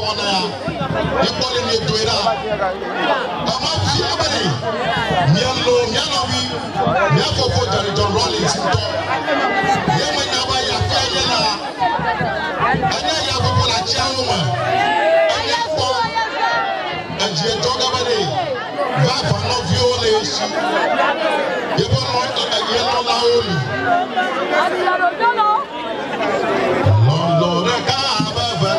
wana ikole ni doira ama fi abale mialo mianowi miafofo Jerry John Rawlings to yema nyaba ya feye na anya ya fofo la chiawo ma anya fo ajie toga bale va fa no viole isi yebo no agie no la oli Lord ka ba ba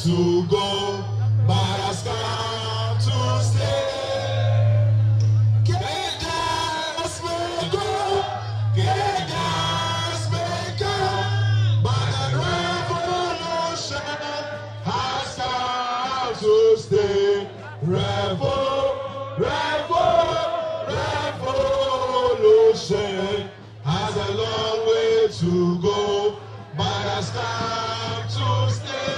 to go, but I start to stay. Get us may go, get us may go, but the revolution has come to stay. Revolution has a long way to go, but has come to stay.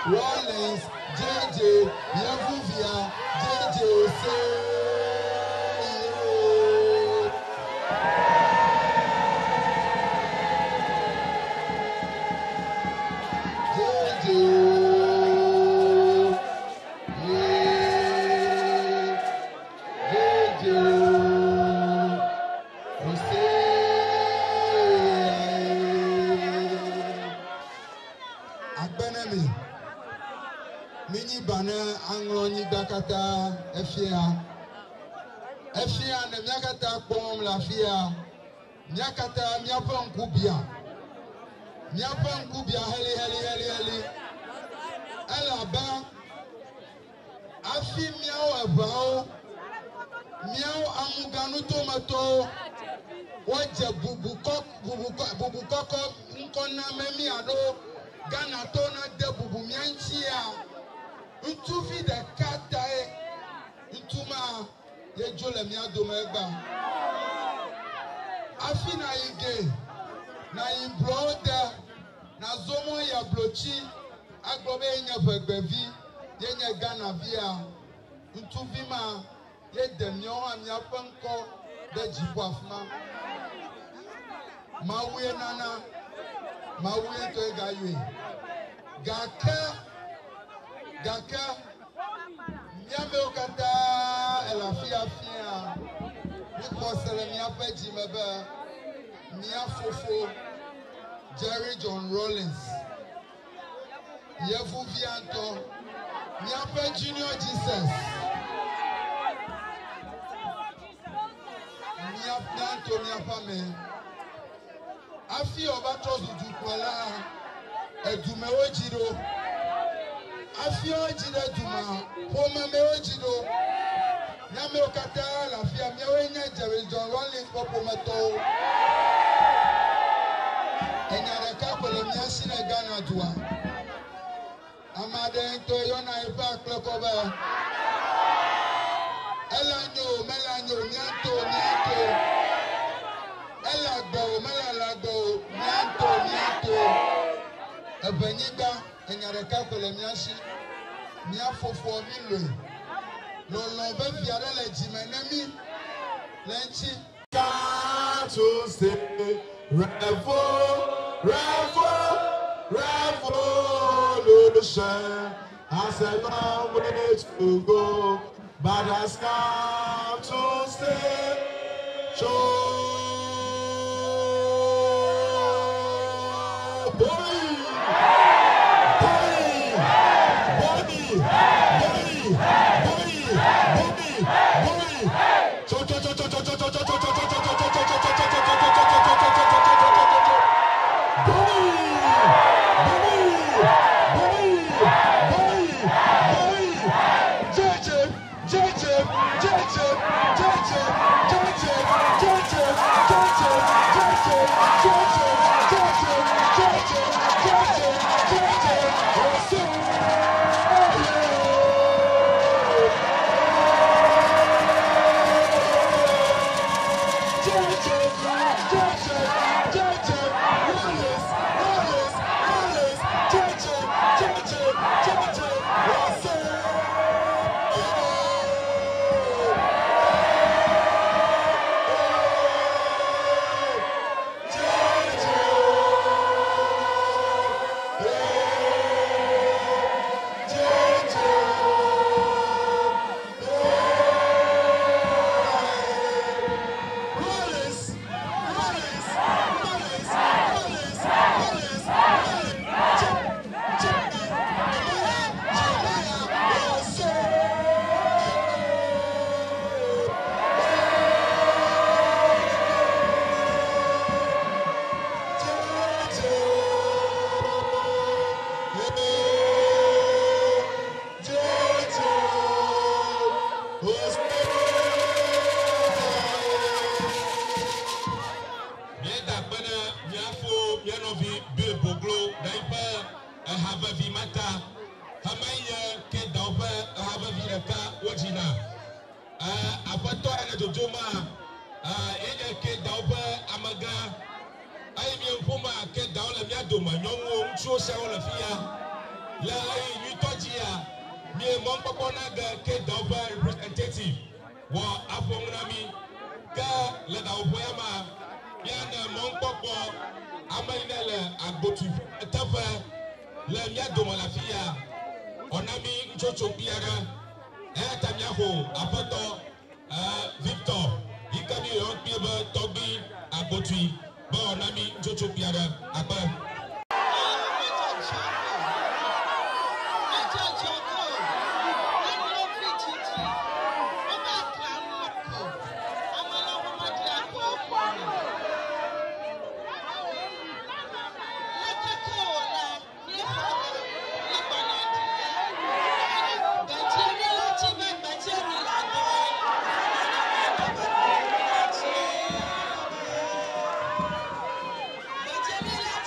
Rawlings, JJ, Yavuvia, JJ, Mini banner angloni dakata efia ne miakata pom la fia miakata miapon kubia heli alaba afi miao abao miao amuganu tomato waje bubukoko nkona memi ado Ghana tona de bubu mianchia Ntuvi de katae ntuma ye jole mi adoma egba afi na ige na imbroda na zomo ya blochi agbobe nya begbevi ye nya Ghana via ntuvi ma ye demio ami apanko de jipo afma mawe nana mawe to egaye Gaka miame okata elafia fia mi kosele mi apeji mebe mi afofo Jerry John Rawlings Yevu Vianto mi ape Junior Jesus mi apnanto mi apame Afi obato zudu kwala edume ojiro afi ojiro eduma homa me ojiro na me okata la fi ami wenya Jerry John Rawlings popo meto enyare ka kwele mi asine Ghana duwa amade to yona ifa klokoba elanyo melanyo nyanto elagbo melalagbo nyanto ebenyiga enyare ka kwele mi asi mi afofo mi lo lolo be fiare le jimenemi lenchi to stay revolution has a long way to go, but has come to stay. Victor, he can be on paper, Toby, Abotui, Bonami, Jojo Piara, Abba.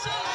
Let's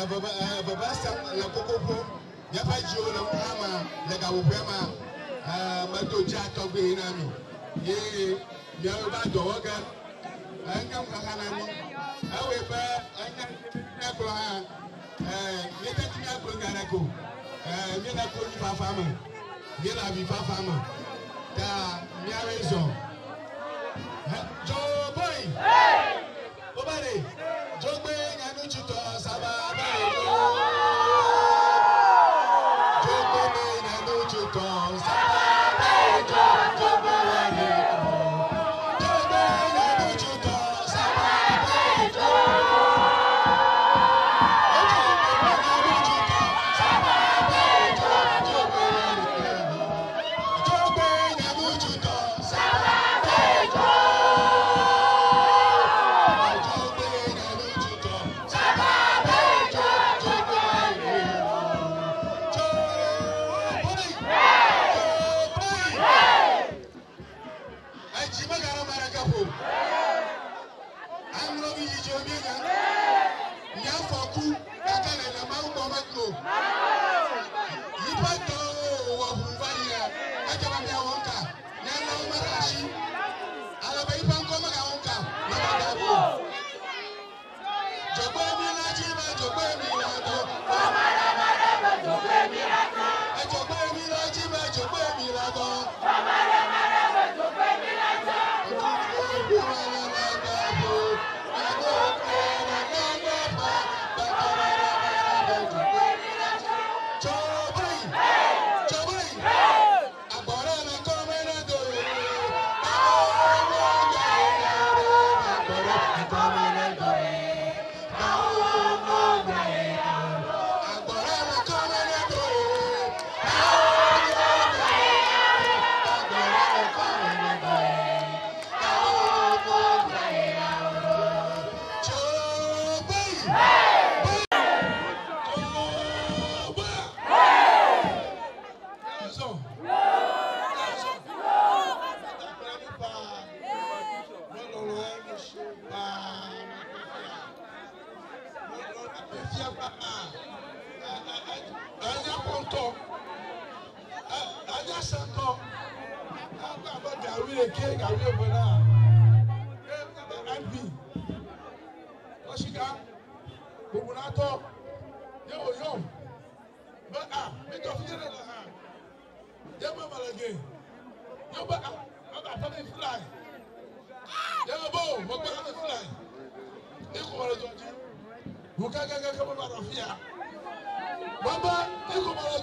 baba sam la kokopo ya fa ji o na ama le ga wo prema ma to ja to gbe na mi ye mi o ba do woga anya ka kana ni awe ba anya na ko ha mi ta ti na ko ngara ko mi na ko ni fa fa ma mi na bi fa fa ma ta mi awe zo jo boy obare jogbe nyanu chuto saba ba jogbe nyanu chuto saba ba jogbe wale jogbe nyanu chuto saba ba jogbe nyanu chuto saba ba jogbe wale jogbe nyanu chuto saba ba Baba, iko mara